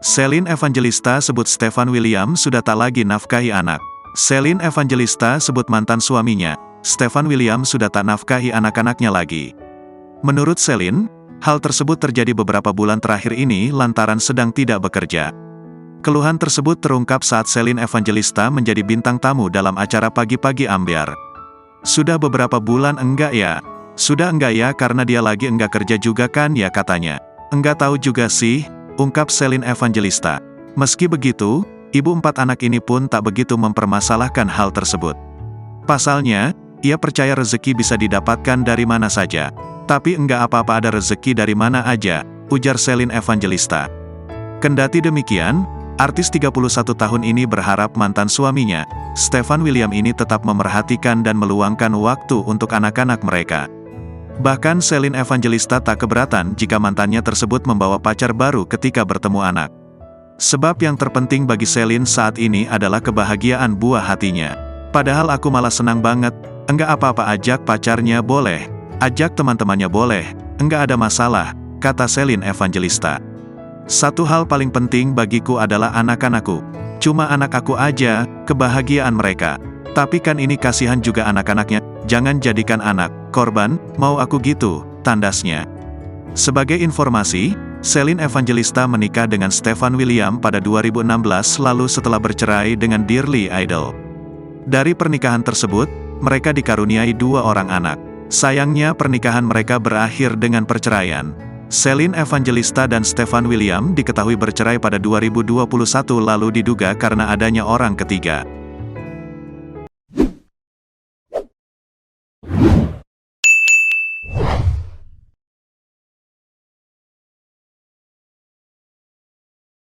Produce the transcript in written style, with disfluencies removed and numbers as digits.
Celine Evangelista sebut Stefan William sudah tak lagi nafkahi anak. Celine Evangelista sebut mantan suaminya, Stefan William sudah tak nafkahi anak-anaknya lagi. Menurut Celine, hal tersebut terjadi beberapa bulan terakhir ini lantaran sedang tidak bekerja. Keluhan tersebut terungkap saat Celine Evangelista menjadi bintang tamu dalam acara Pagi-Pagi Ambyar. Sudah beberapa bulan enggak ya? Sudah enggak ya karena dia lagi enggak kerja juga kan ya katanya. Enggak tahu juga sih, ungkap Celine Evangelista. Meski begitu, ibu 4 anak ini pun tak begitu mempermasalahkan hal tersebut. Pasalnya, ia percaya rezeki bisa didapatkan dari mana saja. Tapi enggak apa-apa ada rezeki dari mana aja, ujar Celine Evangelista. Kendati demikian, artis 31 tahun ini berharap mantan suaminya, Stefan William ini tetap memerhatikan dan meluangkan waktu untuk anak-anak mereka. Bahkan Celine Evangelista tak keberatan jika mantannya tersebut membawa pacar baru ketika bertemu anak. Sebab yang terpenting bagi Celine saat ini adalah kebahagiaan buah hatinya. Padahal aku malah senang banget, enggak apa-apa ajak pacarnya boleh, ajak teman-temannya boleh, enggak ada masalah, kata Celine Evangelista. Satu hal paling penting bagiku adalah anak-anakku. Cuma anak aku aja, kebahagiaan mereka. Tapi kan ini kasihan juga anak-anaknya, jangan jadikan anak korban, mau aku gitu, tandasnya. Sebagai informasi, Celine Evangelista menikah dengan Stefan William pada 2016 lalu setelah bercerai dengan Dearly Idol. Dari pernikahan tersebut, mereka dikaruniai 2 orang anak. Sayangnya pernikahan mereka berakhir dengan perceraian. Celine Evangelista dan Stefan William diketahui bercerai pada 2021 lalu diduga karena adanya orang ketiga.